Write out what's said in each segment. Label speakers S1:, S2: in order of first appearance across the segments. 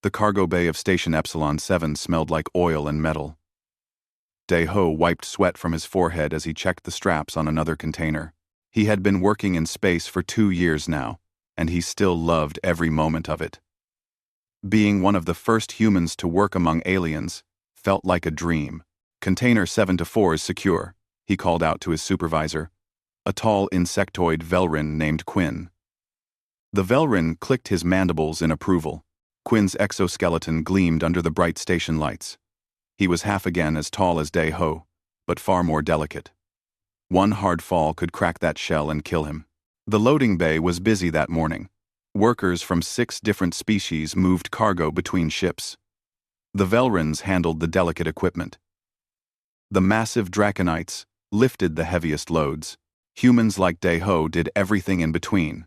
S1: The cargo bay of Station Epsilon 7 smelled like oil and metal. Dae-ho wiped sweat from his forehead as he checked the straps on another container. He had been working in space for 2 years now, and he still loved every moment of it. Being one of the first humans to work among aliens felt like a dream. Container 7-4 is secure, he called out to his supervisor, a tall insectoid Velrin named Quinn. The Velrin clicked his mandibles in approval. Quinn's exoskeleton gleamed under the bright station lights. He was half again as tall as Dae-ho, but far more delicate. One hard fall could crack that shell and kill him. The loading bay was busy that morning. Workers from 6 different species moved cargo between ships. The Velrins handled the delicate equipment. The massive Draconites lifted the heaviest loads. Humans like Dae-ho did everything in between.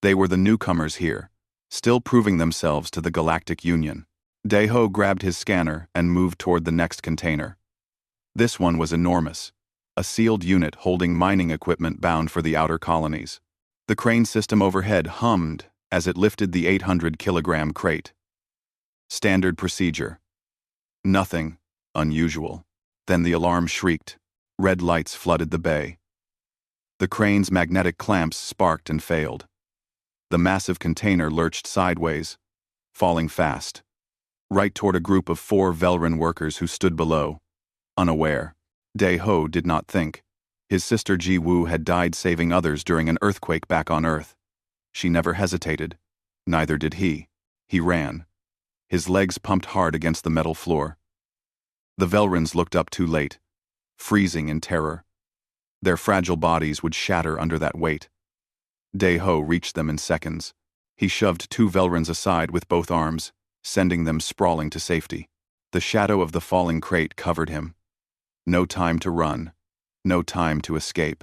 S1: They were the newcomers here, still proving themselves to the Galactic Union. Dae-ho grabbed his scanner and moved toward the next container. This one was enormous, a sealed unit holding mining equipment bound for the outer colonies. The crane system overhead hummed as it lifted the 800-kilogram crate. Standard procedure. Nothing unusual. Then the alarm shrieked. Red lights flooded the bay. The crane's magnetic clamps sparked and failed. The massive container lurched sideways, falling fast, right toward a group of 4 Velrin workers who stood below, unaware. Dae-ho did not think. His sister Ji-woo had died saving others during an earthquake back on Earth. She never hesitated. Neither did he. He ran. His legs pumped hard against the metal floor. The Velrins looked up too late, freezing in terror. Their fragile bodies would shatter under that weight. Dae-ho reached them in seconds. He shoved 2 Velrins aside with both arms, sending them sprawling to safety. The shadow of the falling crate covered him. No time to run. No time to escape.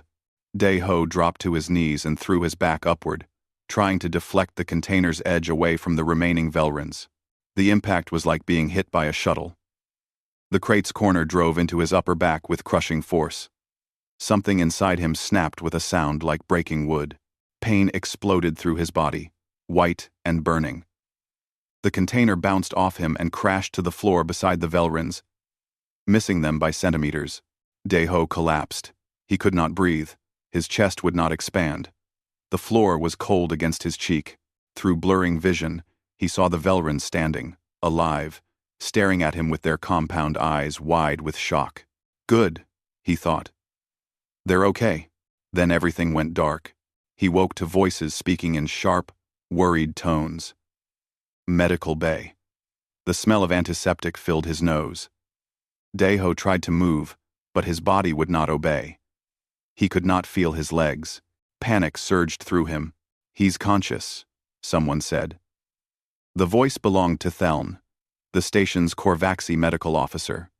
S1: Dae-ho dropped to his knees and threw his back upward, trying to deflect the container's edge away from the remaining Velrins. The impact was like being hit by a shuttle. The crate's corner drove into his upper back with crushing force. Something inside him snapped with a sound like breaking wood. Pain exploded through his body, white and burning. The container bounced off him and crashed to the floor beside the Velrins, missing them by centimeters. Dae-ho collapsed. He could not breathe. His chest would not expand. The floor was cold against his cheek. Through blurring vision, he saw the Velrins standing, alive, staring at him with their compound eyes wide with shock. Good, he thought. They're okay. Then everything went dark. He woke to voices speaking in sharp, worried tones. Medical bay. The smell of antiseptic filled his nose. Dae-ho tried to move, but his body would not obey. He could not feel his legs. Panic surged through him. He's conscious, someone said. The voice belonged to Theln, the station's Korvaxi medical officer.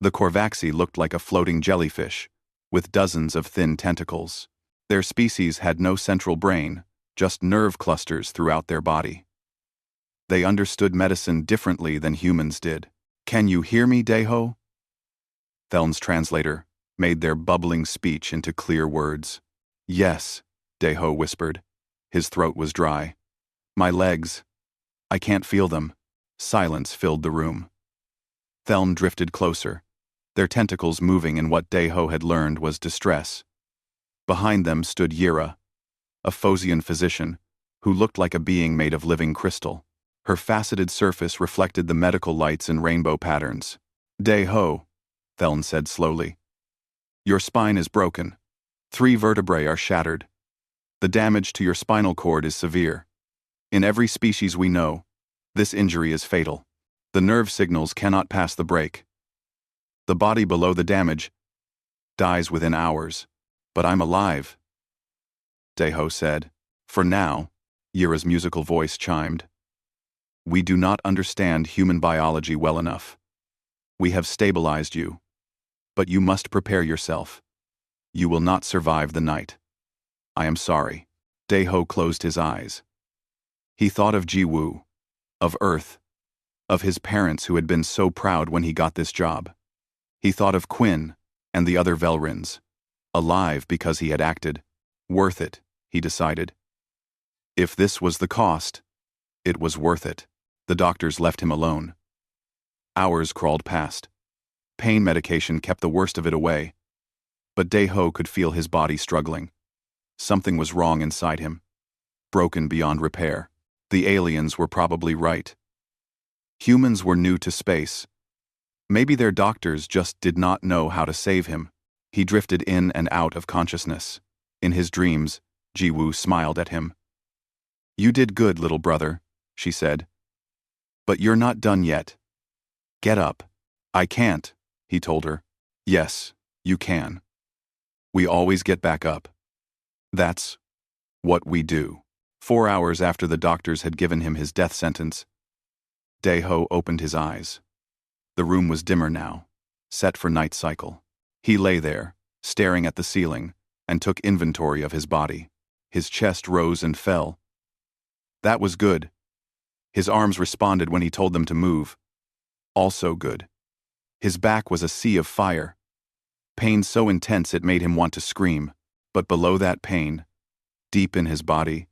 S1: The Korvaxi looked like a floating jellyfish, with dozens of thin tentacles. Their species had no central brain, just nerve clusters throughout their body. They understood medicine differently than humans did. Can you hear me, Dae-ho? Theln's translator made their bubbling speech into clear words. Yes, Dae-ho whispered. His throat was dry. My legs. I can't feel them. Silence filled the room. Theln drifted closer, their tentacles moving in what Dae-ho had learned was distress. Behind them stood Yira, a Phosian physician, who looked like a being made of living crystal. Her faceted surface reflected the medical lights in rainbow patterns. Dae-ho, Theln said slowly. Your spine is broken. 3 vertebrae are shattered. The damage to your spinal cord is severe. In every species we know, this injury is fatal. The nerve signals cannot pass the break. The body below the damage dies within hours. But I'm alive, Dae-ho said. For now, Yira's musical voice chimed. We do not understand human biology well enough. We have stabilized you, but you must prepare yourself. You will not survive the night. I am sorry. Dae-ho closed his eyes. He thought of Ji-woo, of Earth, of his parents who had been so proud when he got this job. He thought of Quinn and the other Velrins. Alive because he had acted. Worth it, he decided. If this was the cost, it was worth it. The doctors left him alone. Hours crawled past. Pain medication kept the worst of it away. But Dae-ho could feel his body struggling. Something was wrong inside him. Broken beyond repair. The aliens were probably right. Humans were new to space. Maybe their doctors just did not know how to save him. He drifted in and out of consciousness. In his dreams, Ji-woo smiled at him. "You did good, little brother," she said. "But you're not done yet. Get up." "I can't," he told her. "Yes, you can. We always get back up. That's what we do." 4 hours after the doctors had given him his death sentence, Dae-ho opened his eyes. The room was dimmer now, set for night cycle. He lay there, staring at the ceiling, and took inventory of his body. His chest rose and fell. That was good. His arms responded when he told them to move. Also good. His back was a sea of fire. Pain so intense it made him want to scream, but below that pain, deep in his body,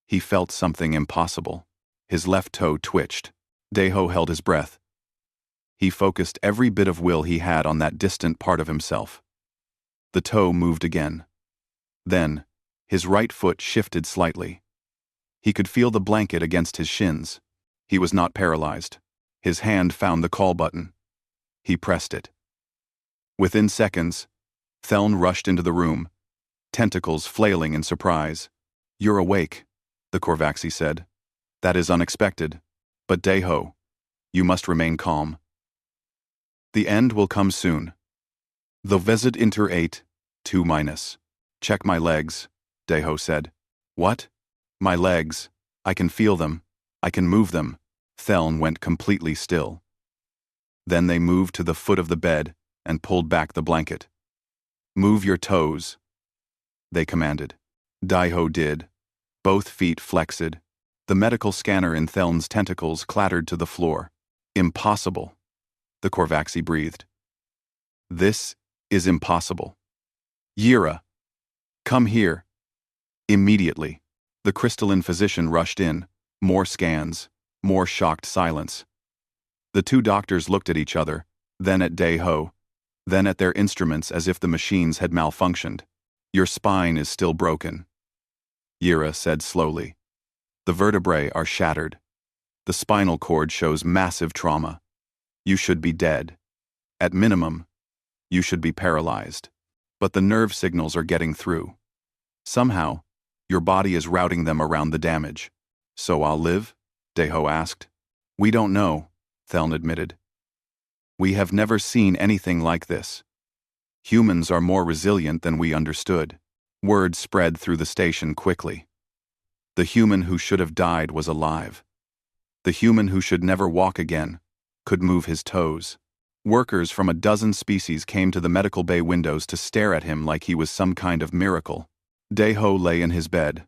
S1: he felt something impossible. His left toe twitched. Dae-ho held his breath. He focused every bit of will he had on that distant part of himself. The toe moved again. Then, his right foot shifted slightly. He could feel the blanket against his shins. He was not paralyzed. His hand found the call button. He pressed it. Within seconds, Theln rushed into the room, tentacles flailing in surprise. "You're awake," the Korvaxi said. "That is unexpected. But Dae-ho, you must remain calm. The end will come soon. The visit inter 8, 2-. Check my legs," Dae-ho said. "What?" "My legs. I can feel them. I can move them." Theln went completely still. Then they moved to the foot of the bed and pulled back the blanket. "Move your toes," they commanded. Dae-ho did. Both feet flexed. The medical scanner in Theln's tentacles clattered to the floor. "Impossible," the Korvaxi breathed. "This is impossible. Yira, come here." Immediately, the crystalline physician rushed in. More scans, more shocked silence. The two doctors looked at each other, then at Dae-ho, then at their instruments as if the machines had malfunctioned. "Your spine is still broken," Yira said slowly. "The vertebrae are shattered. The spinal cord shows massive trauma. You should be dead. At minimum, you should be paralyzed. But the nerve signals are getting through. Somehow, your body is routing them around the damage." "So I'll live?" Dae-ho asked. "We don't know," Theln admitted. "We have never seen anything like this. Humans are more resilient than we understood." Word spread through the station quickly. The human who should have died was alive. The human who should never walk again could move his toes. Workers from a dozen species came to the medical bay windows to stare at him like he was some kind of miracle. Dae-ho lay in his bed,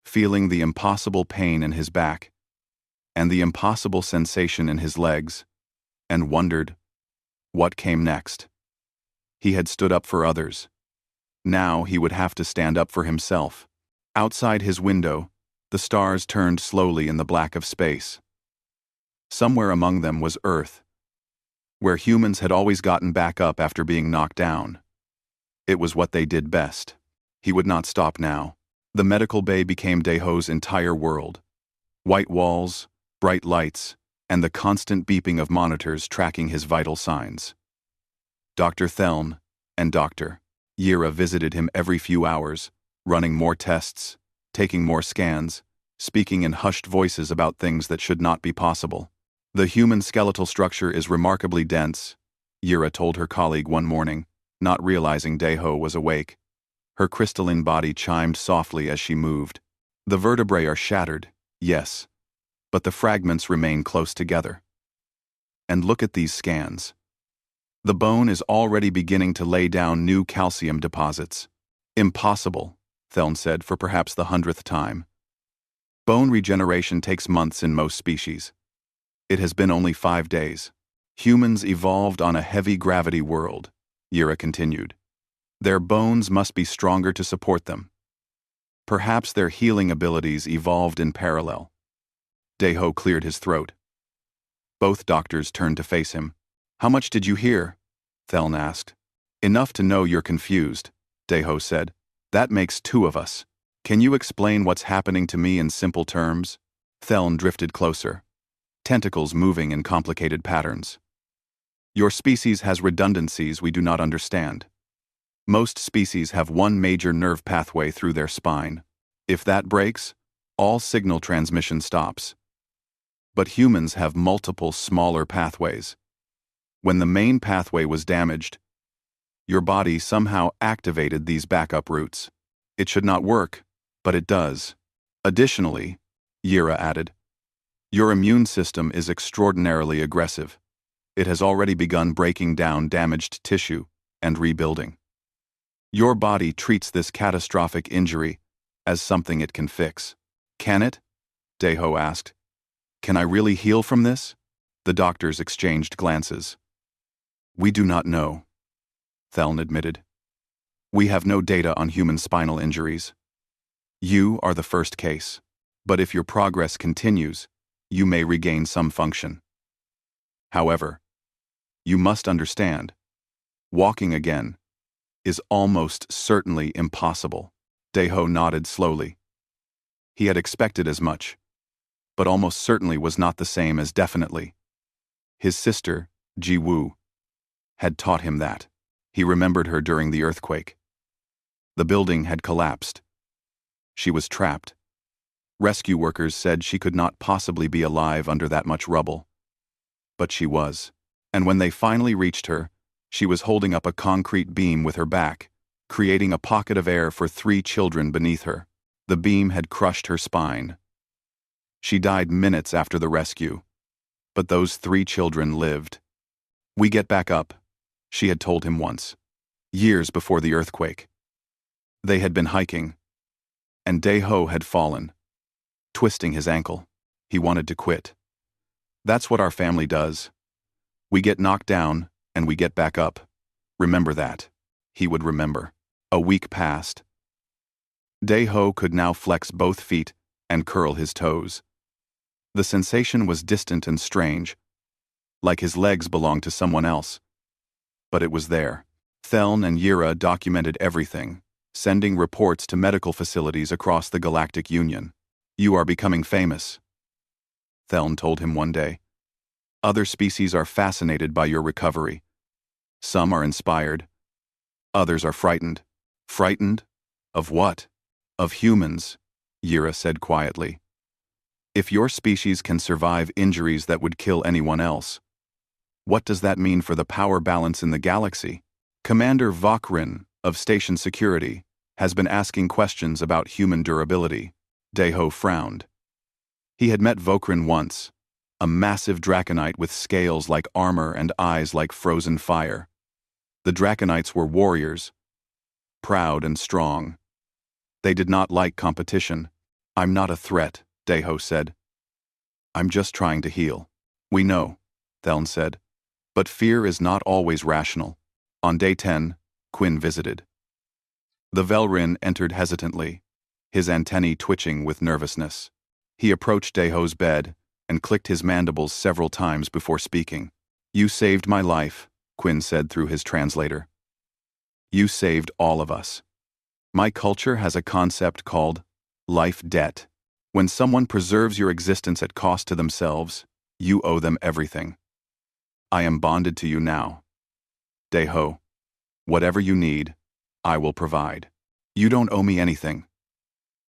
S1: feeling the impossible pain in his back and the impossible sensation in his legs, and wondered what came next. He had stood up for others. Now he would have to stand up for himself. Outside his window, the stars turned slowly in the black of space. Somewhere among them was Earth, where humans had always gotten back up after being knocked down. It was what they did best. He would not stop now. The medical bay became Dae-ho's entire world. White walls, bright lights, and the constant beeping of monitors tracking his vital signs. Dr. Theln and Dr. Yira visited him every few hours, running more tests, taking more scans, speaking in hushed voices about things that should not be possible. "The human skeletal structure is remarkably dense," Yira told her colleague one morning, not realizing Dae-ho was awake. Her crystalline body chimed softly as she moved. "The vertebrae are shattered, yes, but the fragments remain close together. And look at these scans. The bone is already beginning to lay down new calcium deposits." "Impossible," Theln said for perhaps the 100th time. "Bone regeneration takes months in most species. It has been only 5 days. Humans evolved on a heavy gravity world," Yira continued. "Their bones must be stronger to support them. Perhaps their healing abilities evolved in parallel. Daeho cleared his throat. Both doctors turned to face him. "How much did you hear?" Theln asked. "Enough to know you're confused," Daeho said. "That makes two of us. Can you explain what's happening to me in simple terms?" Theln drifted closer, tentacles moving in complicated patterns. "Your species has redundancies we do not understand. Most species have one major nerve pathway through their spine. If that breaks, all signal transmission stops. But humans have multiple smaller pathways. When the main pathway was damaged, your body somehow activated these backup routes. It should not work, but it does. Additionally," Yira added, "your immune system is extraordinarily aggressive. It has already begun breaking down damaged tissue and rebuilding. Your body treats this catastrophic injury as something it can fix." "Can it?" Daeho asked. "Can I really heal from this?" The doctors exchanged glances. "We do not know," Theln admitted. "We have no data on human spinal injuries. You are the first case, but if your progress continues, you may regain some function. However, you must understand, walking again is almost certainly impossible." Daeho nodded slowly. He had expected as much, but almost certainly was not the same as definitely. His sister, Ji-woo, had taught him that. He remembered her during the earthquake. The building had collapsed. She was trapped. Rescue workers said she could not possibly be alive under that much rubble. But she was. And when they finally reached her, she was holding up a concrete beam with her back, creating a pocket of air for 3 children beneath her. The beam had crushed her spine. She died minutes after the rescue, but those 3 children lived. "We get back up," she had told him once, years before the earthquake. They had been hiking, and Daeho had fallen, twisting his ankle. He wanted to quit. "That's what our family does. We get knocked down, and we get back up. Remember that." He would remember. A week passed. Daeho could now flex both feet and curl his toes. The sensation was distant and strange, like his legs belonged to someone else. But it was there. Theln and Yira documented everything, sending reports to medical facilities across the Galactic Union. "You are becoming famous," Theln told him one day. "Other species are fascinated by your recovery. Some are inspired. Others are frightened." "Frightened? Of what?" "Of humans," Yira said quietly. "If your species can survive injuries that would kill anyone else, what does that mean for the power balance in the galaxy?" Commander Vokrin of Station Security has been asking questions about human durability. Daeho frowned. He had met Vokrin once, a massive draconite with scales like armor and eyes like frozen fire. The draconites were warriors, proud and strong. They did not like competition. "I'm not a threat," Daeho said. "I'm just trying to heal." "We know," Theln said. "But fear is not always rational." On day 10, Quinn visited. The Velrin entered hesitantly, his antennae twitching with nervousness. He approached Daeho's bed and clicked his mandibles several times before speaking. "You saved my life," Quinn said through his translator. "You saved all of us. My culture has a concept called life debt. When someone preserves your existence at cost to themselves, you owe them everything. I am bonded to you now. Daeho, whatever you need, I will provide." "You don't owe me anything,"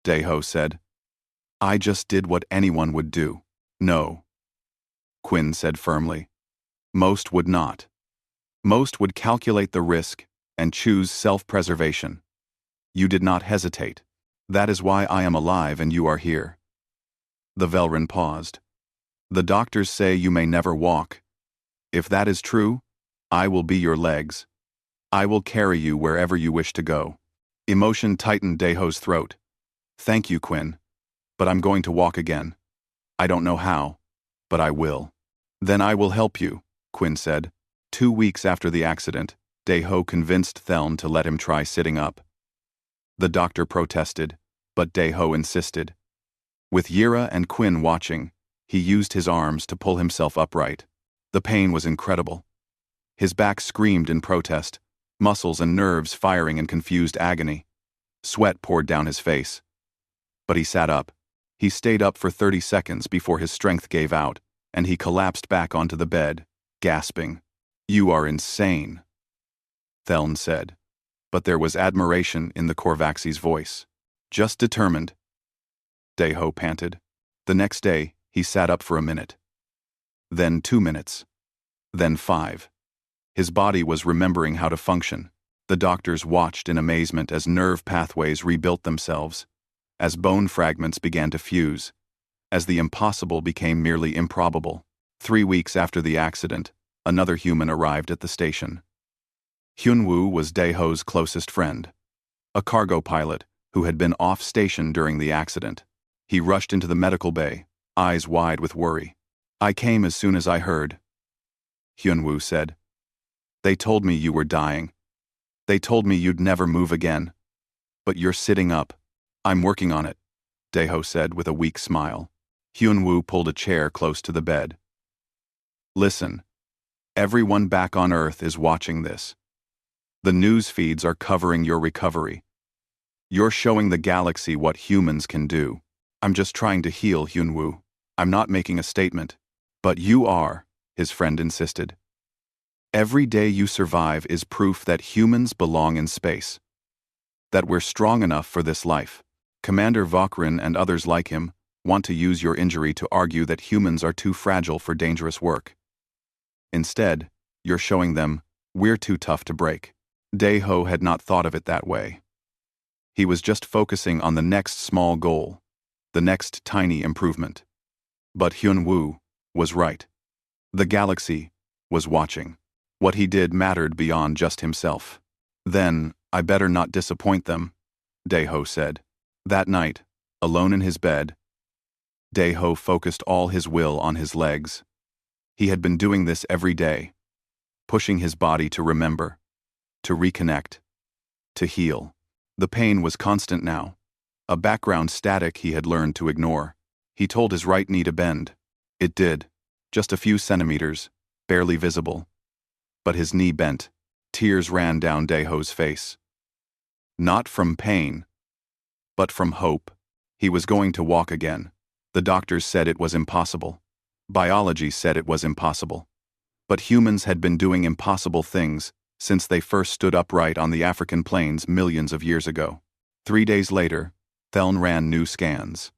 S1: Daeho said. "I just did what anyone would do." "No," Quinn said firmly. "Most would not. Most would calculate the risk and choose self-preservation. You did not hesitate. That is why I am alive and you are here." The Velrin paused. "The doctors say you may never walk. If that is true, I will be your legs. I will carry you wherever you wish to go." Emotion tightened Daeho's throat. "Thank you, Quinn. But I'm going to walk again. I don't know how, but I will." "Then I will help you," Quinn said. 2 weeks after the accident, Daeho convinced Theln to let him try sitting up. The doctor protested, but Daeho insisted. With Yira and Quinn watching, He used his arms to pull himself upright. The pain was incredible. His back screamed in protest, muscles and nerves firing in confused agony. Sweat poured down his face. But he sat up. He stayed up for 30 seconds before his strength gave out, and he collapsed back onto the bed, gasping. "You are insane," Theln said. But there was admiration in the Korvaxi's voice. "Just determined," Deho panted. The next day, he sat up for a minute. Then 2 minutes. Then 5. His body was remembering how to function. The doctors watched in amazement as nerve pathways rebuilt themselves, as bone fragments began to fuse, as the impossible became merely improbable. 3 weeks after the accident, another human arrived at the station. Hyunwoo was Daeho's closest friend, a cargo pilot who had been off station during the accident. He rushed into the medical bay, eyes wide with worry. "I came as soon as I heard," Hyunwoo said. "They told me you were dying. They told me you'd never move again. But you're sitting up." "I'm working on it," Daeho said with a weak smile. Hyunwoo pulled a chair close to the bed. "Listen, everyone back on Earth is watching this. The news feeds are covering your recovery. You're showing the galaxy what humans can do." "I'm just trying to heal, Hyunwoo. I'm not making a statement." "But you are," his friend insisted. "Every day you survive is proof that humans belong in space. That we're strong enough for this life. Commander Vokrin and others like him want to use your injury to argue that humans are too fragile for dangerous work. Instead, you're showing them, we're too tough to break." Daeho had not thought of it that way. He was just focusing on the next small goal, the next tiny improvement. But Hyunwoo was right. The galaxy was watching. What he did mattered beyond just himself. "Then, I better not disappoint them," Daeho said. That night, alone in his bed, Daeho focused all his will on his legs. He had been doing this every day, pushing his body to remember, to reconnect, to heal. The pain was constant now, a background static he had learned to ignore. He told his right knee to bend. It did, just a few centimeters, barely visible. But his knee bent. Tears ran down Daeho's face. Not from pain, but from hope. He was going to walk again. The doctors said it was impossible. Biology said it was impossible. But humans had been doing impossible things since they first stood upright on the African plains millions of years ago. 3 days later, Theln ran new scans.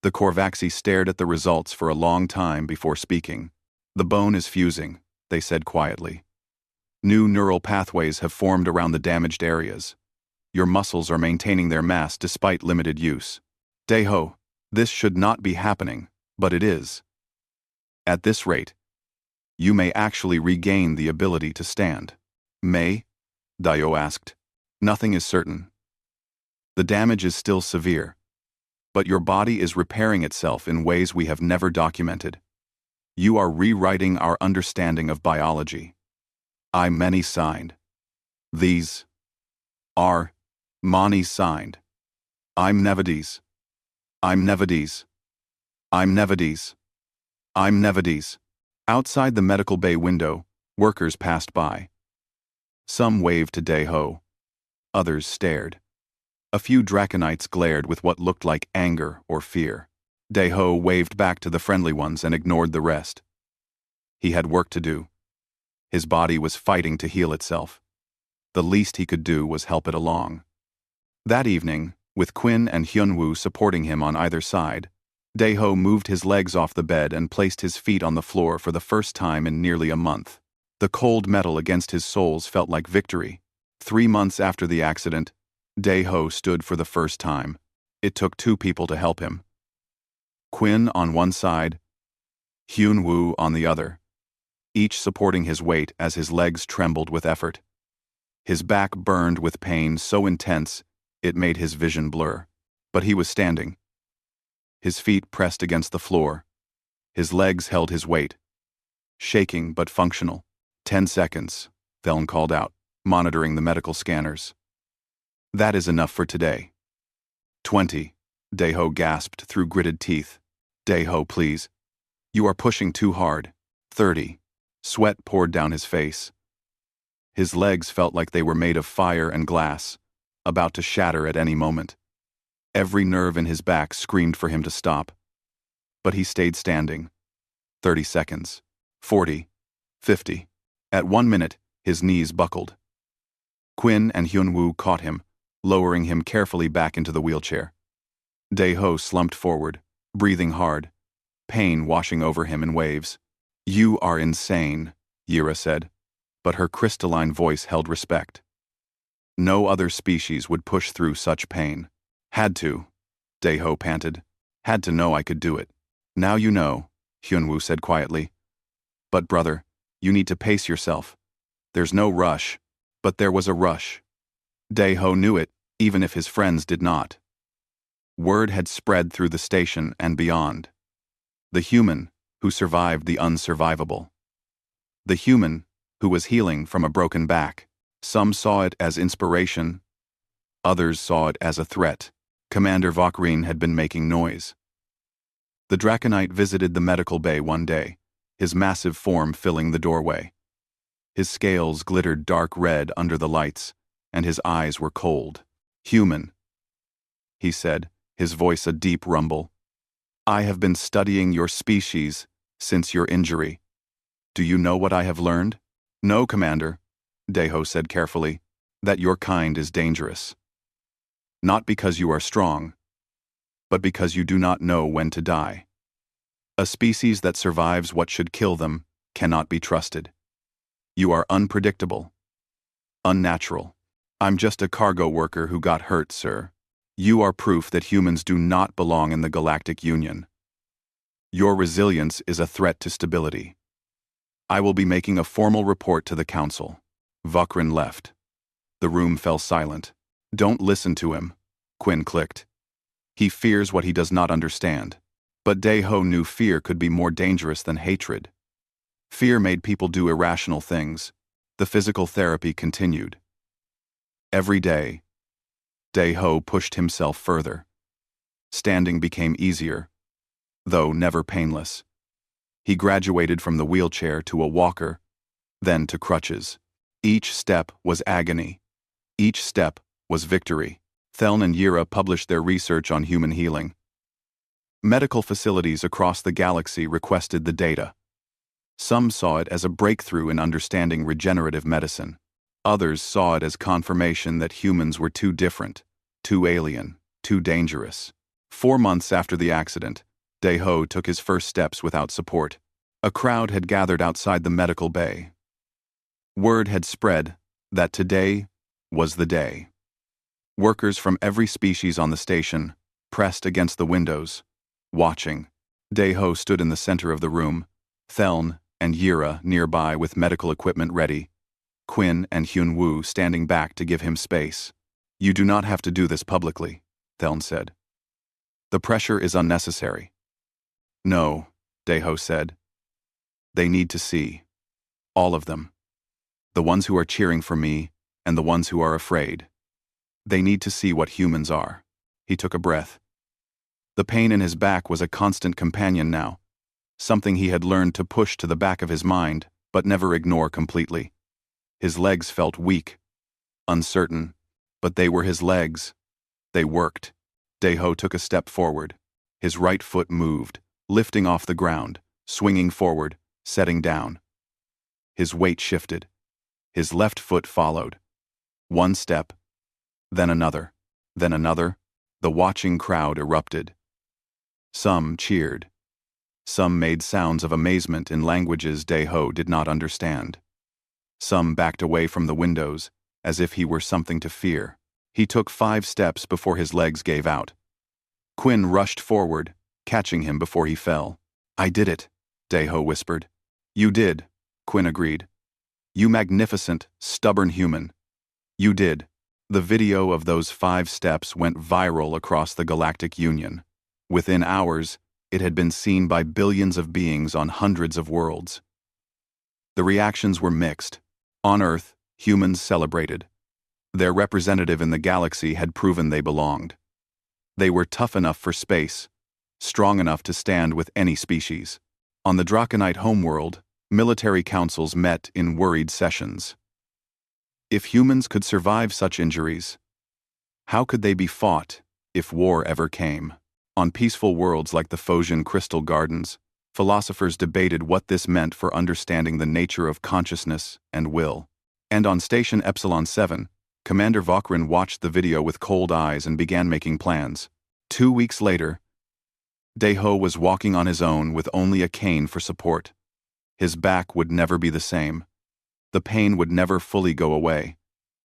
S1: The Korvaxi stared at the results for a long time before speaking. "The bone is fusing," they said quietly. "New neural pathways have formed around the damaged areas. Your muscles are maintaining their mass despite limited use. Daeho, this should not be happening, but it is. At this rate, you may actually regain the ability to stand." "May?" Daeho asked. "Nothing is certain. The damage is still severe, but your body is repairing itself in ways we have never documented. You are rewriting our understanding of biology." "I many signed. These are Mani signed. I'm Nevades. I'm Nevades. I'm Nevades. I'm Nevades." Outside the medical bay window, workers passed by. Some waved to Daeho. Others stared. A few Draconites glared with what looked like anger or fear. Daeho waved back to the friendly ones and ignored the rest. He had work to do. His body was fighting to heal itself. The least he could do was help it along. That evening, with Quinn and Hyunwoo supporting him on either side, Daeho moved his legs off the bed and placed his feet on the floor for the first time in nearly a month. The cold metal against his soles felt like victory. 3 months after the accident, Daeho stood for the first time. It took 2 people to help him. Quinn on one side, Hyunwoo on the other, each supporting his weight as his legs trembled with effort. His back burned with pain so intense it made his vision blur. But he was standing. His feet pressed against the floor. His legs held his weight. Shaking but functional. 10 seconds, Theln called out, monitoring the medical scanners. "That is enough for today." 20, Daeho gasped through gritted teeth. "Daeho, please." You are pushing too hard. 30. Sweat poured down his face. His legs felt like they were made of fire and glass, about to shatter at any moment. Every nerve in his back screamed for him to stop. But he stayed standing. 30 seconds. 40. 50. At 1 minute, his knees buckled. Quinn and Hyunwoo caught him, lowering him carefully back into the wheelchair. Dae-ho slumped forward, breathing hard, pain washing over him in waves. You are insane, Yira said, but her crystalline voice held respect. No other species would push through such pain. Had to, Dae-ho panted. Had to know I could do it. Now you know, Hyunwoo said quietly. But brother, you need to pace yourself. There's no rush, but there was a rush. Dae-ho knew it, even if his friends did not. Word had spread through the station and beyond. The human who survived the unsurvivable. The human who was healing from a broken back. Some saw it as inspiration. Others saw it as a threat. Commander Vokrin had been making noise. The Draconite visited the medical bay one day, his massive form filling the doorway. His scales glittered dark red under the lights, and his eyes were cold. Human, he said, his voice a deep rumble. I have been studying your species since your injury. Do you know what I have learned? No, Commander, Dae-ho said carefully, that your kind is dangerous. Not because you are strong, but because you do not know when to die. A species that survives what should kill them cannot be trusted. You are unpredictable. Unnatural. I'm just a cargo worker who got hurt, sir. You are proof that humans do not belong in the Galactic Union. Your resilience is a threat to stability. I will be making a formal report to the Council. Vokrin left. The room fell silent. Don't listen to him, Quinn clicked. He fears what he does not understand. But Dae-ho knew fear could be more dangerous than hatred. Fear made people do irrational things. The physical therapy continued. Every day, Dae-ho pushed himself further. Standing became easier, though never painless. He graduated from the wheelchair to a walker, then to crutches. Each step was agony. Each step was victory. Theln and Yira published their research on human healing. Medical facilities across the galaxy requested the data. Some saw it as a breakthrough in understanding regenerative medicine. Others saw it as confirmation that humans were too different, too alien, too dangerous. 4 months after the accident, Dae-ho took his first steps without support. A crowd had gathered outside the medical bay. Word had spread that today was the day. Workers from every species on the station pressed against the windows, watching. Dae-ho stood in the center of the room, Theln and Yira nearby with medical equipment ready, Quinn and Hyunwoo standing back to give him space. You do not have to do this publicly, Theln said. The pressure is unnecessary. No, Dae-ho said. They need to see. All of them. The ones who are cheering for me and the ones who are afraid. They need to see what humans are. He took a breath. The pain in his back was a constant companion now, something he had learned to push to the back of his mind, but never ignore completely. His legs felt weak, uncertain, but they were his legs. They worked. Dae-ho took a step forward. His right foot moved, lifting off the ground, swinging forward, setting down. His weight shifted. His left foot followed. 1 step, then another, then another. The watching crowd erupted. Some cheered. Some made sounds of amazement in languages Dae-ho did not understand. Some backed away from the windows, as if he were something to fear. He took 5 steps before his legs gave out. Quinn rushed forward, catching him before he fell. I did it, Dae-ho whispered. You did, Quinn agreed. You magnificent, stubborn human. You did. The video of those 5 steps went viral across the Galactic Union. Within hours, it had been seen by billions of beings on hundreds of worlds. The reactions were mixed. On Earth, humans celebrated. Their representative in the galaxy had proven they belonged. They were tough enough for space, strong enough to stand with any species. On the Draconite homeworld, military councils met in worried sessions. If humans could survive such injuries, how could they be fought if war ever came? On peaceful worlds like the Phosian Crystal Gardens, philosophers debated what this meant for understanding the nature of consciousness and will. And on Station Epsilon 7, Commander Vokrin watched the video with cold eyes and began making plans. 2 weeks later, Deho was walking on his own with only a cane for support. His back would never be the same. The pain would never fully go away.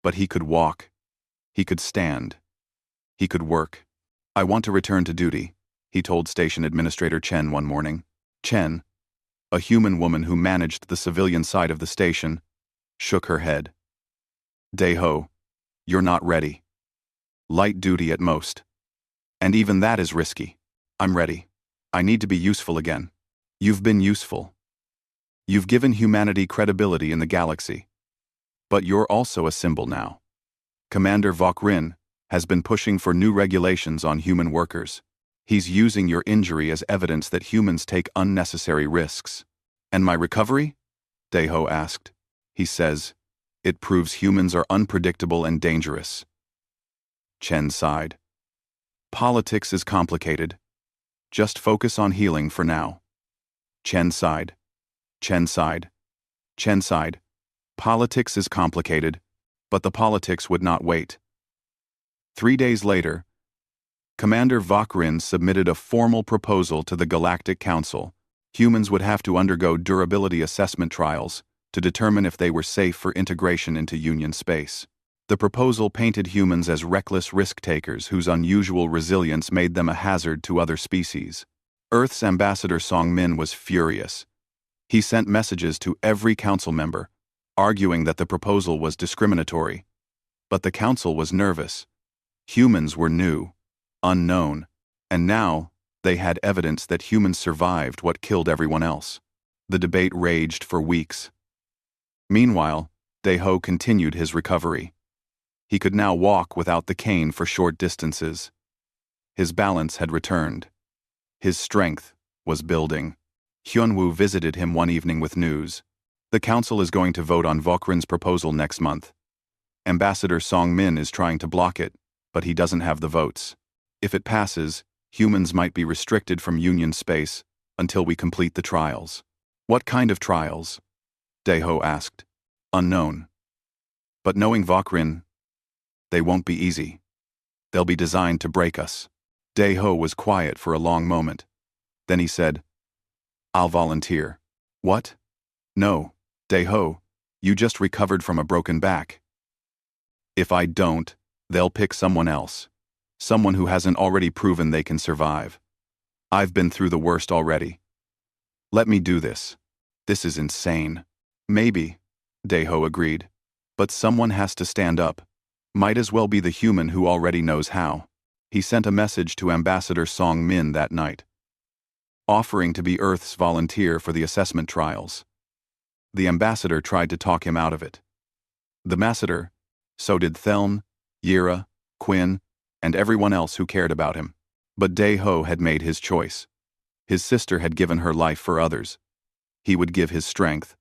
S1: But he could walk. He could stand. He could work. "I want to return to duty," he told Station Administrator Chen one morning. Chen, a human woman who managed the civilian side of the station, shook her head. "Deho, you're not ready. Light duty at most. And even that is risky. I'm ready. I need to be useful again." "You've been useful. You've given humanity credibility in the galaxy. But you're also a symbol now. Commander Vokrin has been pushing for new regulations on human workers. He's using your injury as evidence that humans take unnecessary risks." "And my recovery?" Deho asked. "He says, it proves humans are unpredictable and dangerous." Chen sighed. "Politics is complicated. Just focus on healing for now." Chen sighed. Chen sighed. Chen sighed. Politics is complicated, but the politics would not wait. 3 days later, Commander Vokrin submitted a formal proposal to the Galactic Council. Humans would have to undergo durability assessment trials to determine if they were safe for integration into Union space. The proposal painted humans as reckless risk-takers whose unusual resilience made them a hazard to other species. Earth's Ambassador Song Min was furious. He sent messages to every council member, arguing that the proposal was discriminatory. But the council was nervous. Humans were new, unknown, and now they had evidence that humans survived what killed everyone else. The debate raged for weeks. Meanwhile, Deho continued his recovery. He could now walk without the cane for short distances. His balance had returned. His strength was building. Hyunwoo visited him one evening with news. "The council is going to vote on Vokrin's proposal next month. Ambassador Song Min is trying to block it, but he doesn't have the votes. If it passes, humans might be restricted from Union space until we complete the trials." "What kind of trials?" Deho asked. "Unknown. But knowing Vokrin, they won't be easy. They'll be designed to break us." Deho was quiet for a long moment. Then he said, "I'll volunteer." "What?" "No, Deho, you just recovered from a broken back. If I don't, they'll pick someone else. Someone who hasn't already proven they can survive. I've been through the worst already. Let me do this. This is insane." "Maybe," Deho agreed. "But someone has to stand up. Might as well be the human who already knows how." He sent a message to Ambassador Song Min that night, offering to be Earth's volunteer for the assessment trials. The ambassador tried to talk him out of it. The ambassador, so did Thelm, Yira, Quinn, and everyone else who cared about him. But Deho had made his choice. His sister had given her life for others. He would give his strength.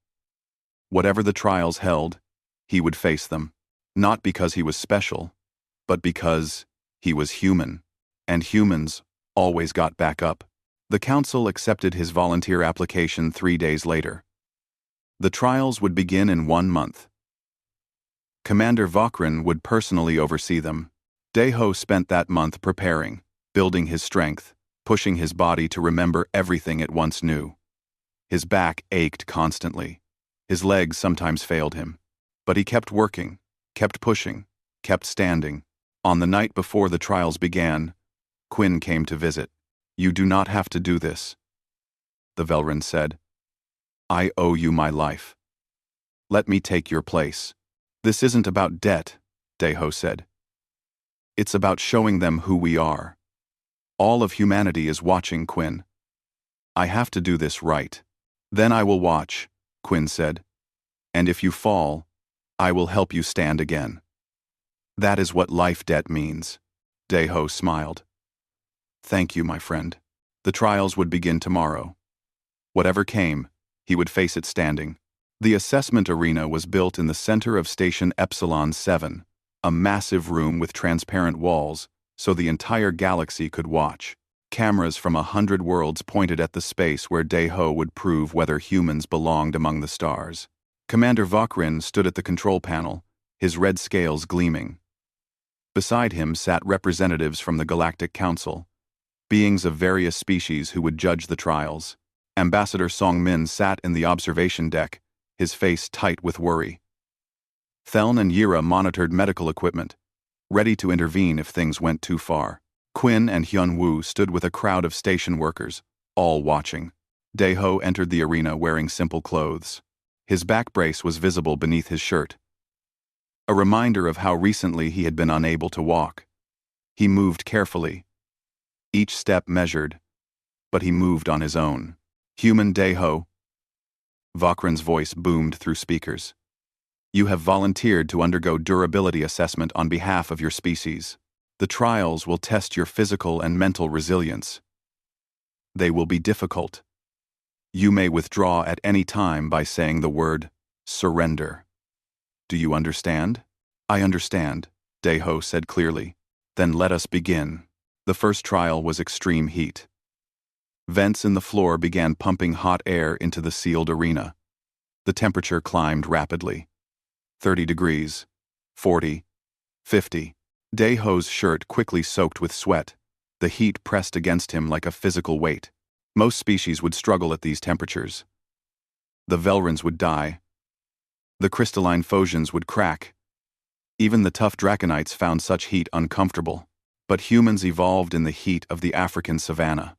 S1: Whatever the trials held, he would face them. Not because he was special, but because he was human. And humans always got back up. The council accepted his volunteer application 3 days later. The trials would begin in 1 month. Commander Vokrin would personally oversee them. Deho spent that month preparing, building his strength, pushing his body to remember everything it once knew. His back ached constantly. His legs sometimes failed him. But he kept working, kept pushing, kept standing. On the night before the trials began, Quinn came to visit. "You do not have to do this," the Velrin said. "I owe you my life. Let me take your place." "This isn't about debt," Deho said. "It's about showing them who we are. All of humanity is watching, Quinn. I have to do this right." "Then I will watch," Quinn said. "And if you fall, I will help you stand again." "That is what life debt means," Deho smiled. "Thank you, my friend." The trials would begin tomorrow. Whatever came, he would face it standing. The assessment arena was built in the center of Station Epsilon 7, a massive room with transparent walls, so the entire galaxy could watch. Cameras from 100 worlds pointed at the space where Daeho would prove whether humans belonged among the stars. Commander Vokrin stood at the control panel, his red scales gleaming. Beside him sat representatives from the Galactic Council, beings of various species who would judge the trials. Ambassador Song-min sat in the observation deck, his face tight with worry. Theln and Yira monitored medical equipment, ready to intervene if things went too far. Quinn and Hyun-woo stood with a crowd of station workers, all watching. Daeho entered the arena wearing simple clothes. His back brace was visible beneath his shirt, a reminder of how recently he had been unable to walk. He moved carefully, each step measured, but he moved on his own. Human Daeho. Vokrin's voice boomed through speakers. You have volunteered to undergo durability assessment on behalf of your species. The trials will test your physical and mental resilience. They will be difficult. You may withdraw at any time by saying the word, surrender. Do you understand? I understand, Daeho said clearly. Then let us begin. The first trial was extreme heat. Vents in the floor began pumping hot air into the sealed arena. The temperature climbed rapidly. 30 degrees, 40, 50. Daeho's shirt quickly soaked with sweat. The heat pressed against him like a physical weight. Most species would struggle at these temperatures. The Velrans would die. The crystalline Phosians would crack. Even the tough Draconites found such heat uncomfortable. But humans evolved in the heat of the African savanna.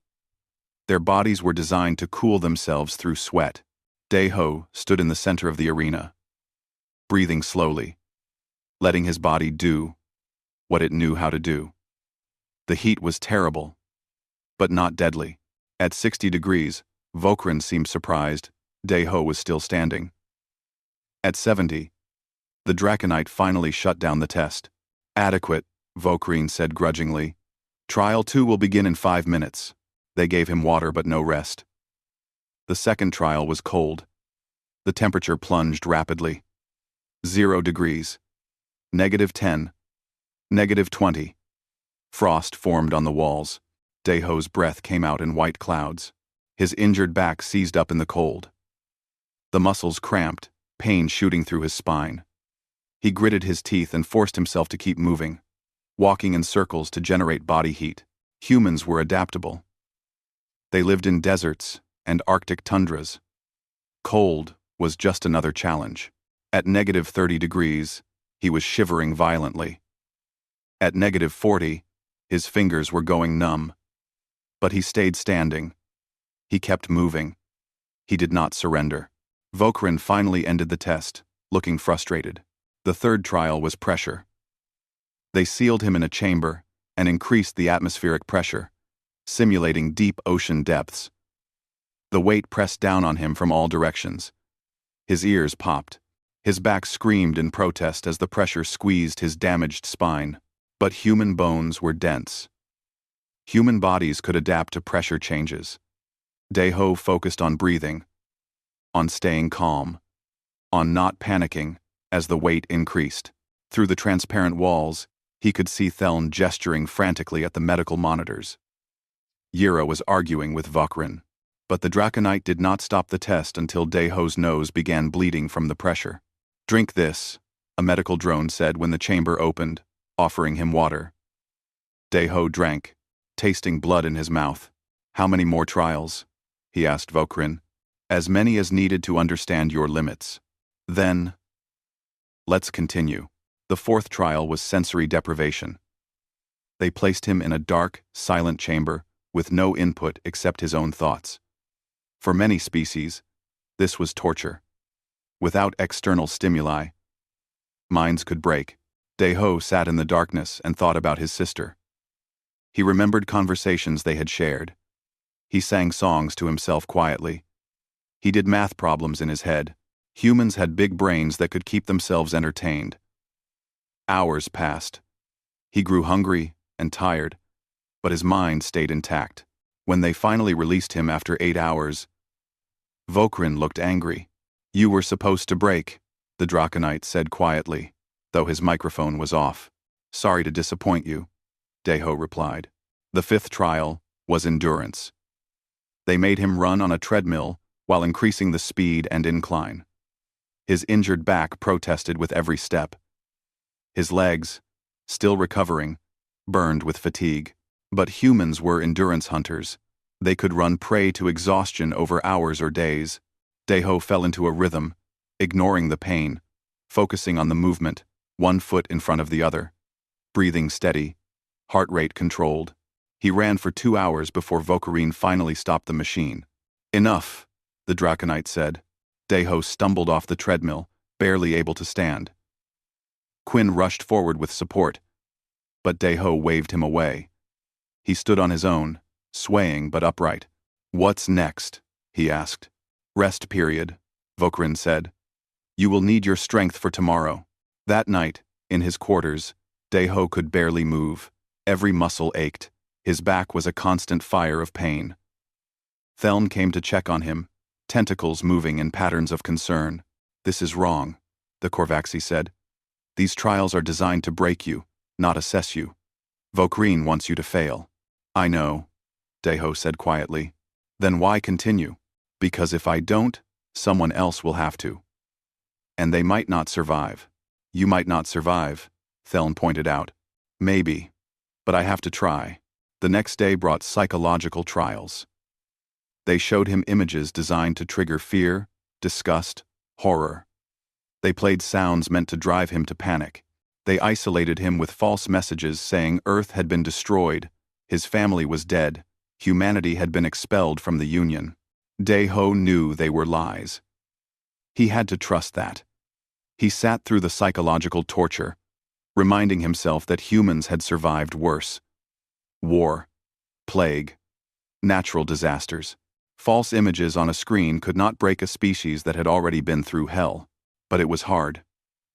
S1: Their bodies were designed to cool themselves through sweat. Daeho stood in the center of the arena, breathing slowly, letting his body do what it knew how to do. The heat was terrible, but not deadly. At 60 degrees, Vokrin seemed surprised. Daeho was still standing. At 70, the Draconite finally shut down the test. Adequate, Vokrin said grudgingly. Trial 2 will begin in 5 minutes. They gave him water but no rest. The second trial was cold. The temperature plunged rapidly. 0 degrees. -10. -20. Frost formed on the walls. Daeho's breath came out in white clouds. His injured back seized up in the cold. The muscles cramped, pain shooting through his spine. He gritted his teeth and forced himself to keep moving, walking in circles to generate body heat. Humans were adaptable. They lived in deserts and Arctic tundras. Cold was just another challenge. At -30 degrees, he was shivering violently. At -40, his fingers were going numb. But he stayed standing. He kept moving. He did not surrender. Vokrin finally ended the test, looking frustrated. The third trial was pressure. They sealed him in a chamber and increased the atmospheric pressure, simulating deep ocean depths. The weight pressed down on him from all directions. His ears popped. His back screamed in protest as the pressure squeezed his damaged spine. But human bones were dense. Human bodies could adapt to pressure changes. Daeho focused on breathing, on staying calm, on not panicking as the weight increased. Through the transparent walls, he could see Theln gesturing frantically at the medical monitors. Yira was arguing with Vokrin, but the Draconite did not stop the test until Daeho's nose began bleeding from the pressure. Drink this, a medical drone said when the chamber opened, offering him water. Daeho drank, tasting blood in his mouth. How many more trials? He asked Vokrin. As many as needed to understand your limits. Then, let's continue. The fourth trial was sensory deprivation. They placed him in a dark, silent chamber with no input except his own thoughts. For many species, this was torture. Without external stimuli, minds could break. Daeho sat in the darkness and thought about his sister. He remembered conversations they had shared. He sang songs to himself quietly. He did math problems in his head. Humans had big brains that could keep themselves entertained. Hours passed. He grew hungry and tired, but his mind stayed intact. When they finally released him after 8 hours, Vokrin looked angry. You were supposed to break, the Draconite said quietly, though his microphone was off. Sorry to disappoint you, Deho replied. The fifth trial was endurance. They made him run on a treadmill while increasing the speed and incline. His injured back protested with every step. His legs, still recovering, burned with fatigue. But humans were endurance hunters. They could run prey to exhaustion over hours or days. Deho fell into a rhythm, ignoring the pain, focusing on the movement, one foot in front of the other. Breathing steady, heart rate controlled. He ran for 2 hours before Vokarine finally stopped the machine. Enough, the Draconite said. Deho stumbled off the treadmill, barely able to stand. Quinn rushed forward with support, but Deho waved him away. He stood on his own, swaying but upright. What's next? He asked. Rest period, Vokarine said. You will need your strength for tomorrow. That night, in his quarters, Deho could barely move. Every muscle ached. His back was a constant fire of pain. Theln came to check on him, tentacles moving in patterns of concern. This is wrong, the Korvaxi said. These trials are designed to break you, not assess you. Vokarine wants you to fail. I know, Deho said quietly. Then why continue? Because if I don't, someone else will have to. And they might not survive. You might not survive, Theln pointed out. Maybe. But I have to try. The next day brought psychological trials. They showed him images designed to trigger fear, disgust, horror. They played sounds meant to drive him to panic. They isolated him with false messages saying Earth had been destroyed, his family was dead, humanity had been expelled from the Union. Deho knew they were lies. He had to trust that. He sat through the psychological torture, reminding himself that humans had survived worse. War, plague, natural disasters. False images on a screen could not break a species that had already been through hell. But it was hard.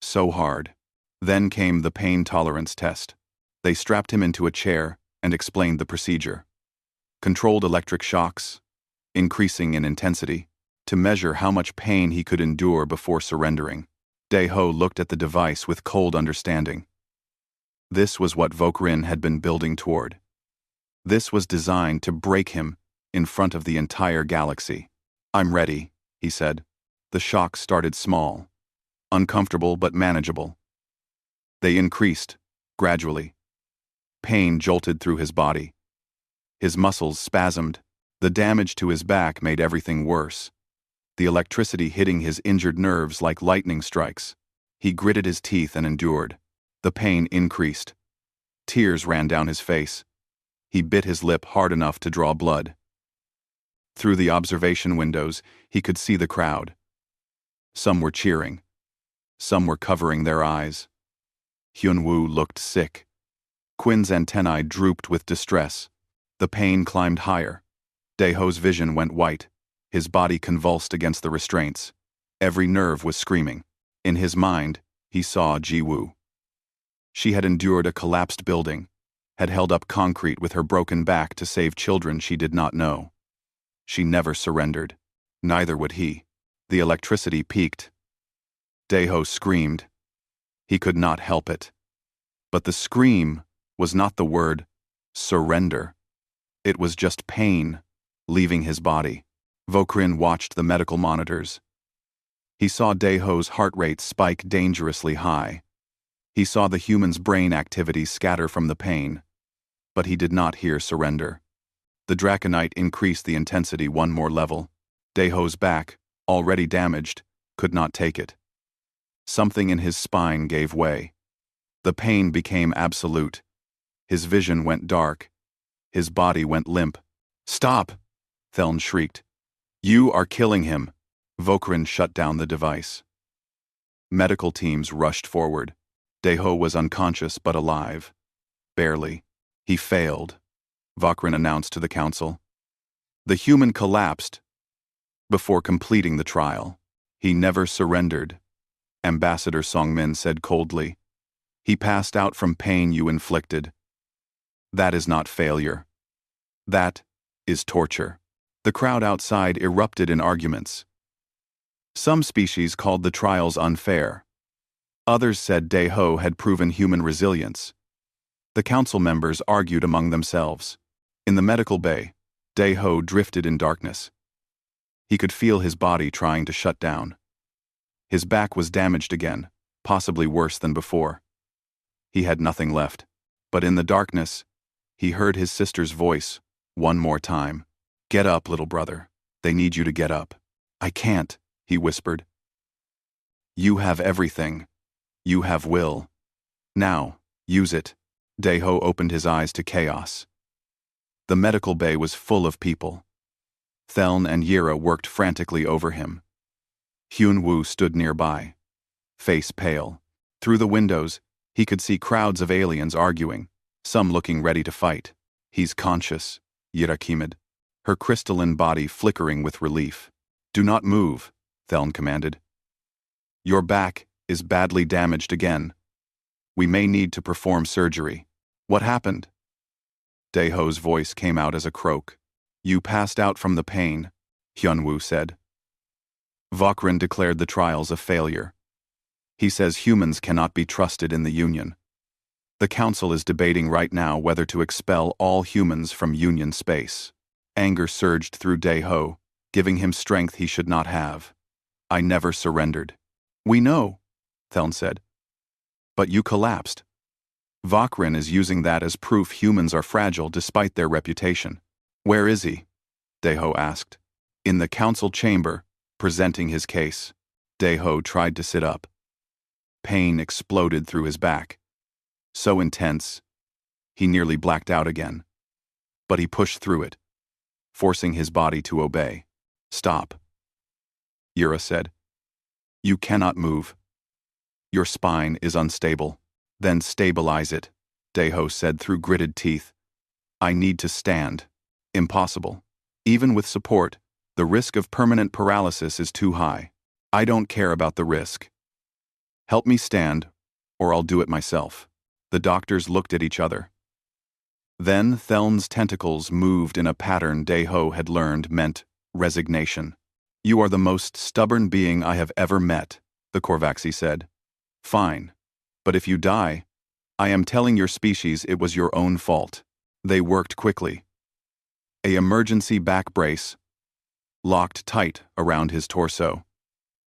S1: So hard. Then came the pain tolerance test. They strapped him into a chair and explained the procedure. Controlled electric shocks, increasing in intensity, to measure how much pain he could endure before surrendering. Deho looked at the device with cold understanding. This was what Vokarine had been building toward. This was designed to break him in front of the entire galaxy. I'm ready, he said. The shocks started small, uncomfortable but manageable. They increased, gradually. Pain jolted through his body. His muscles spasmed. The damage to his back made everything worse. The electricity hitting his injured nerves like lightning strikes. He gritted his teeth and endured. The pain increased. Tears ran down his face. He bit his lip hard enough to draw blood. Through the observation windows, he could see the crowd. Some were cheering. Some were covering their eyes. Hyunwoo looked sick. Quinn's antennae drooped with distress. The pain climbed higher. Deho's vision went white. His body convulsed against the restraints. Every nerve was screaming. In his mind, he saw Jiwoo. She had endured a collapsed building, had held up concrete with her broken back to save children she did not know. She never surrendered. Neither would he. The electricity peaked. Deho screamed. He could not help it. But the scream was not the word surrender. It was just pain leaving his body. Vokarine watched the medical monitors. He saw Deho's heart rate spike dangerously high. He saw the human's brain activity scatter from the pain. But he did not hear surrender. The Draconite increased the intensity one more level. Deho's back, already damaged, could not take it. Something in his spine gave way. The pain became absolute. His vision went dark. His body went limp. Stop! Theln shrieked. You are killing him. Vokarine shut down the device. Medical teams rushed forward. Deho was unconscious but alive. Barely. He failed, Vokarine announced to the council. The human collapsed before completing the trial. He never surrendered, Ambassador Songmin said coldly. He passed out from pain you inflicted. That is not failure. That is torture. The crowd outside erupted in arguments. Some species called the trials unfair. Others said Daeho had proven human resilience. The council members argued among themselves. In the medical bay, Daeho drifted in darkness. He could feel his body trying to shut down. His back was damaged again, possibly worse than before. He had nothing left. But in the darkness, he heard his sister's voice, one more time. "Get up, little brother. They need you to get up." "I can't," he whispered. "You have everything. You have will. Now, use it." Daeho opened his eyes to chaos. The medical bay was full of people. Theln and Yira worked frantically over him. Hyun-woo stood nearby, face pale. Through the windows, he could see crowds of aliens arguing, some looking ready to fight. "He's conscious," Yira kimid, her crystalline body flickering with relief. "Do not move," Theln commanded. "Your back is badly damaged again. We may need to perform surgery." "What happened?" Daeho's voice came out as a croak. "You passed out from the pain," Hyun-woo said. Vokrin declared the trials a failure. He says humans cannot be trusted in the Union. The Council is debating right now whether to expel all humans from Union space. Anger surged through Daeho, giving him strength he should not have. "I never surrendered." "We know," Theln said. "But you collapsed." Vokrin is using that as proof humans are fragile despite their reputation. "Where is he?" Daeho asked. "In the council chamber, presenting his case." Daeho tried to sit up. Pain exploded through his back. So intense, he nearly blacked out again. But he pushed through it, forcing his body to obey. "Stop," Yura said. "You cannot move. Your spine is unstable." "Then stabilize it," Daeho said through gritted teeth. "I need to stand." "Impossible. Even with support, the risk of permanent paralysis is too high." "I don't care about the risk. Help me stand, or I'll do it myself." The doctors looked at each other. Then Theln's tentacles moved in a pattern Daeho had learned meant resignation. "You are the most stubborn being I have ever met," the Korvaxi said. "Fine. But if you die, I am telling your species it was your own fault." They worked quickly. An emergency back brace locked tight around his torso.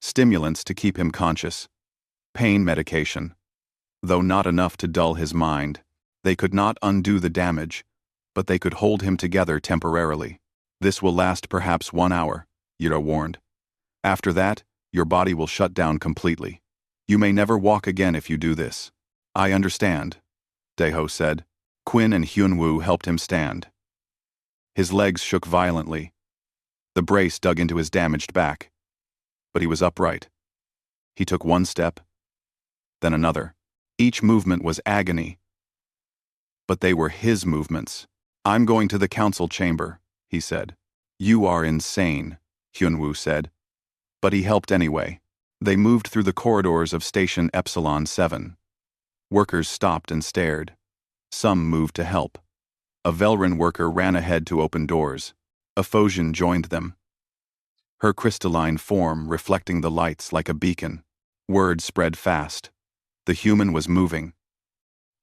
S1: Stimulants to keep him conscious. Pain medication. Though not enough to dull his mind, they could not undo the damage, but they could hold him together temporarily. "This will last perhaps 1 hour," Yira warned. "After that, your body will shut down completely. You may never walk again if you do this." "I understand," Daeho said. Quinn and Hyun-woo helped him stand. His legs shook violently. The brace dug into his damaged back. But he was upright. He took one step, then another. Each movement was agony. But they were his movements. "I'm going to the council chamber," he said. "You are insane," Hyun-woo said. But he helped anyway. They moved through the corridors of Station Epsilon 7. Workers stopped and stared. Some moved to help. A Velran worker ran ahead to open doors. A Phosian joined them, her crystalline form reflecting the lights like a beacon. Word spread fast. The human was moving.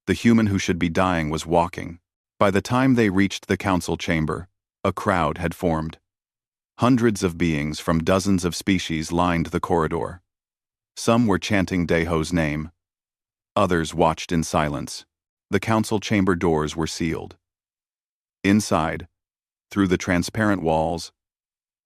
S1: The human who should be dying was walking. By the time they reached the council chamber, a crowd had formed. Hundreds of beings from dozens of species lined the corridor. Some were chanting Daeho's name. Others watched in silence. The council chamber doors were sealed. Inside, through the transparent walls,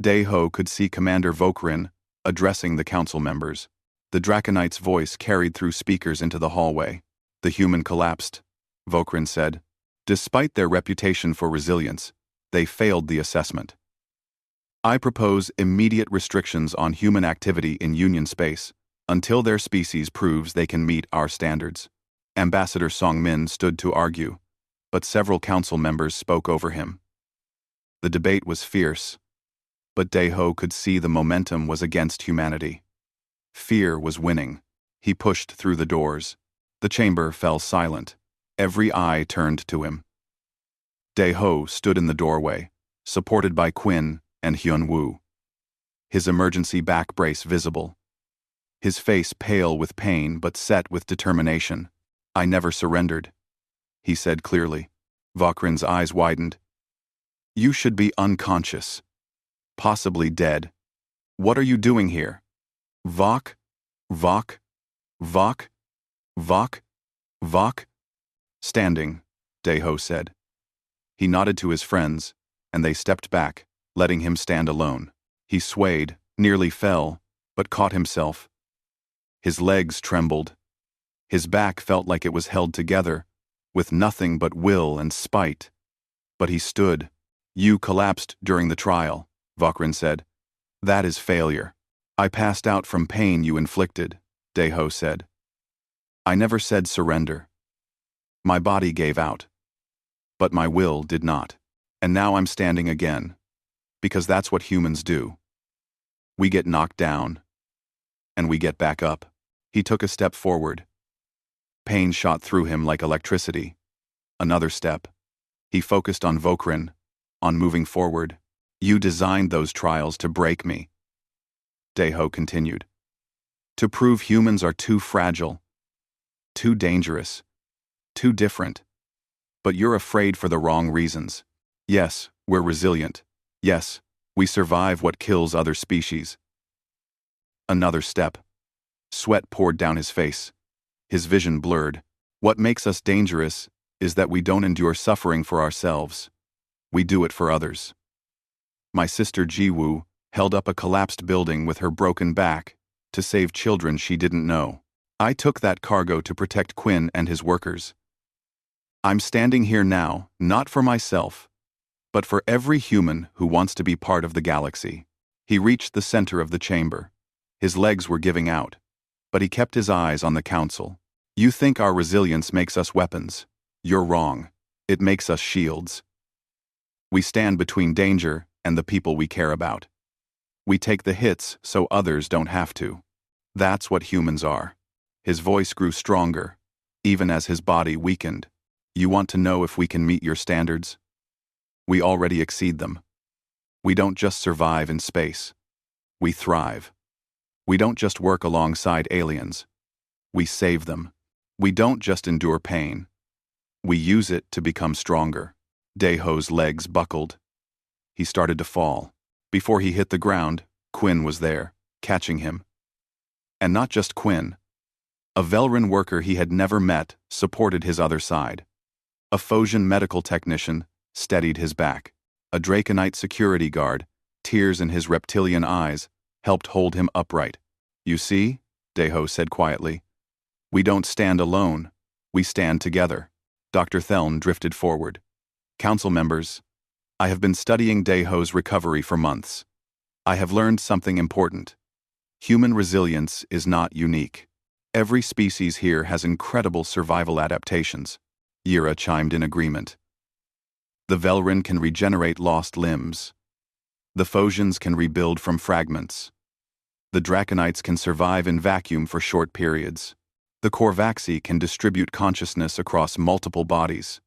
S1: Daeho could see Commander Vokrin addressing the council members. The Draconite's voice carried through speakers into the hallway. "The human collapsed," Vokrin said. "Despite their reputation for resilience, they failed the assessment. I propose immediate restrictions on human activity in Union space until their species proves they can meet our standards." Ambassador Song-min stood to argue, but several council members spoke over him. The debate was fierce, but Daeho could see the momentum was against humanity. Fear was winning. He pushed through the doors. The chamber fell silent. Every eye turned to him. Daeho stood in the doorway, supported by Quinn, and Hyun-woo. His emergency back brace visible. His face pale with pain but set with determination. "I never surrendered," he said clearly. Vokrin's eyes widened. "You should be unconscious. Possibly dead. What are you doing here?" "Vok? Vok? Vok? Vok? Vok?" "Standing," Daeho said. He nodded to his friends, and they stepped back, letting him stand alone. He swayed, nearly fell, but caught himself. His legs trembled. His back felt like it was held together, with nothing but will and spite. But he stood. "You collapsed during the trial," Vokrin said. "That is failure." "I passed out from pain you inflicted," Daeho said. "I never said surrender. My body gave out. But my will did not. And now I'm standing again. Because that's what humans do. We get knocked down. And we get back up." He took a step forward. Pain shot through him like electricity. Another step. He focused on Vokrin, on moving forward. "You designed those trials to break me," Daeho continued. "To prove humans are too fragile, too dangerous, too different. But you're afraid for the wrong reasons. Yes, we're resilient. Yes, we survive what kills other species." Another step. Sweat poured down his face. His vision blurred. "What makes us dangerous is that we don't endure suffering for ourselves. We do it for others." My sister Jiwoo held up a collapsed building with her broken back to save children she didn't know. I took that cargo to protect Quinn and his workers. I'm standing here now, not for myself, but for every human who wants to be part of the galaxy. He reached the center of the chamber. His legs were giving out, but he kept his eyes on the council. "You think our resilience makes us weapons. You're wrong. It makes us shields. We stand between danger and the people we care about. We take the hits so others don't have to. That's what humans are." His voice grew stronger, even as his body weakened. "You want to know if we can meet your standards? We already exceed them. We don't just survive in space. We thrive. We don't just work alongside aliens. We save them. We don't just endure pain. We use it to become stronger." Daeho's legs buckled. He started to fall. Before he hit the ground, Quinn was there, catching him. And not just Quinn. A Velrin worker he had never met supported his other side. A Phosian medical technician steadied his back. A Draconite security guard, tears in his reptilian eyes, helped hold him upright. "You see," Daeho said quietly, "we don't stand alone. We stand together." Dr. Theln drifted forward. "Council members, I have been studying Daeho's recovery for months. I have learned something important. Human resilience is not unique. Every species here has incredible survival adaptations." Yira chimed in agreement. "The Velrin can regenerate lost limbs. The Phosians can rebuild from fragments. The Draconites can survive in vacuum for short periods. The Korvaxi can distribute consciousness across multiple bodies.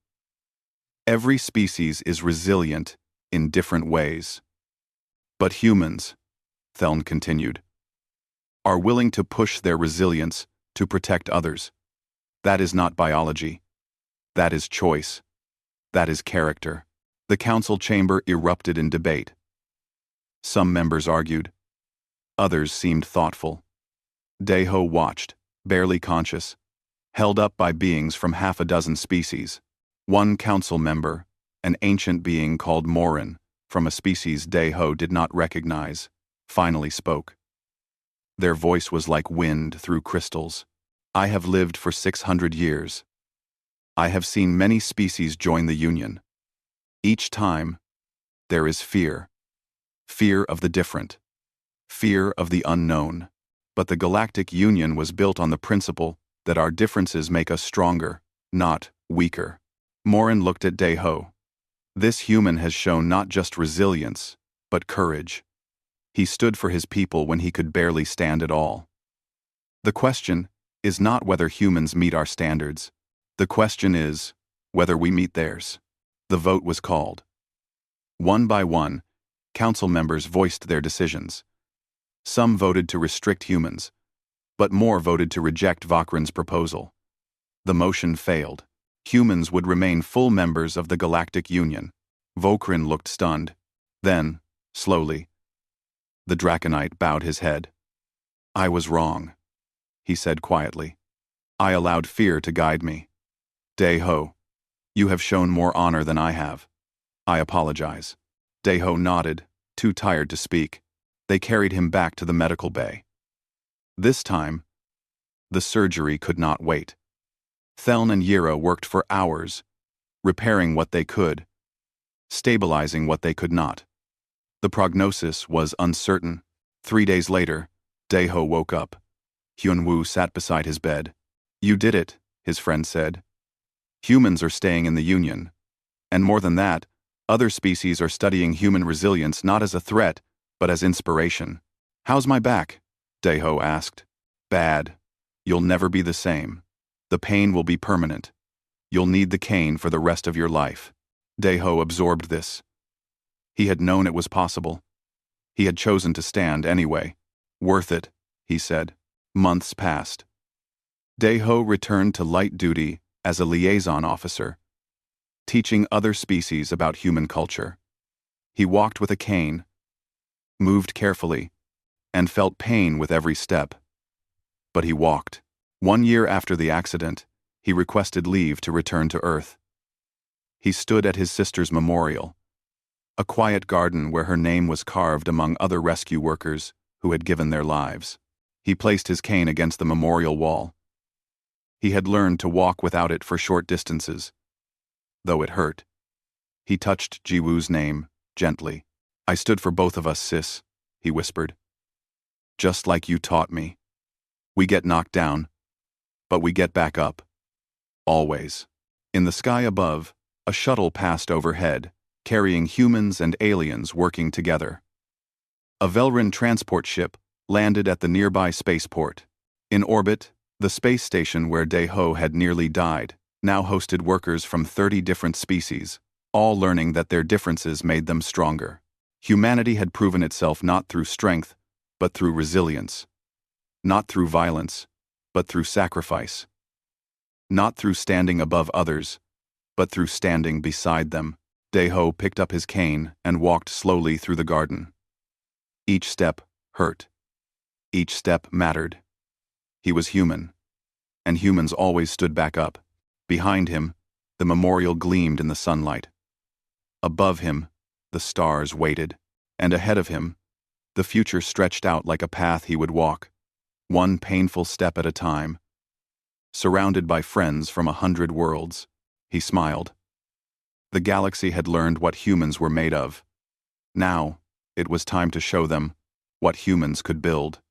S1: Every species is resilient in different ways. But humans," Theln continued, "are willing to push their resilience to protect others. That is not biology. That is choice. That is character." The council chamber erupted in debate. Some members argued. Others seemed thoughtful. Daeho watched, barely conscious, held up by beings from half a dozen species. One council member, an ancient being called Morin, from a species Daeho did not recognize, finally spoke. Their voice was like wind through crystals. "I have lived for 600 years. I have seen many species join the Union. Each time, there is fear. Fear of the different. Fear of the unknown. But the Galactic Union was built on the principle that our differences make us stronger, not weaker." Morin looked at Daeho. This human has shown not just resilience, but courage. He stood for his people when he could barely stand at all. The question is not whether humans meet our standards. The question is whether we meet theirs. The vote was called. One by one, Council members voiced their decisions. Some voted to restrict humans, but more voted to reject Vakran's proposal. The motion failed. Humans would remain full members of the Galactic Union. Vakran looked stunned. Then, slowly, the Draconite bowed his head. "I was wrong," he said quietly. "I allowed fear to guide me. Daeho, you have shown more honor than I have. I apologize." Daeho nodded, too tired to speak. They carried him back to the medical bay. This time, the surgery could not wait. Theln and Yira worked for hours, repairing what they could, stabilizing what they could not. The prognosis was uncertain. 3 days later, Daeho woke up. Hyunwoo sat beside his bed. "You did it," his friend said. "Humans are staying in the Union. And more than that, other species are studying human resilience not as a threat, but as inspiration." "How's my back?" Daeho asked. "Bad. You'll never be the same. The pain will be permanent. You'll need the cane for the rest of your life." Daeho absorbed this. He had known it was possible. He had chosen to stand anyway. "Worth it," he said. Months passed. Daeho returned to light duty as a liaison officer, teaching other species about human culture. He walked with a cane, moved carefully, and felt pain with every step. But he walked. 1 year after the accident, he requested leave to return to Earth. He stood at his sister's memorial, a quiet garden where her name was carved among other rescue workers who had given their lives. He placed his cane against the memorial wall. He had learned to walk without it for short distances, though it hurt. He touched Jiwoo's name, gently. "I stood for both of us, sis," he whispered. "Just like you taught me. We get knocked down, but we get back up. Always." In the sky above, a shuttle passed overhead, carrying humans and aliens working together. A Velran transport ship landed at the nearby spaceport. In orbit, the space station where Daeho had nearly died now hosted workers from 30 different species, all learning that their differences made them stronger. Humanity had proven itself not through strength, but through resilience. Not through violence, but through sacrifice. Not through standing above others, but through standing beside them. Daeho picked up his cane and walked slowly through the garden. Each step hurt. Each step mattered. He was human, and humans always stood back up. Behind him, the memorial gleamed in the sunlight. Above him, the stars waited, and ahead of him, the future stretched out like a path he would walk, one painful step at a time. Surrounded by friends from 100 worlds, he smiled. The galaxy had learned what humans were made of. Now, it was time to show them what humans could build.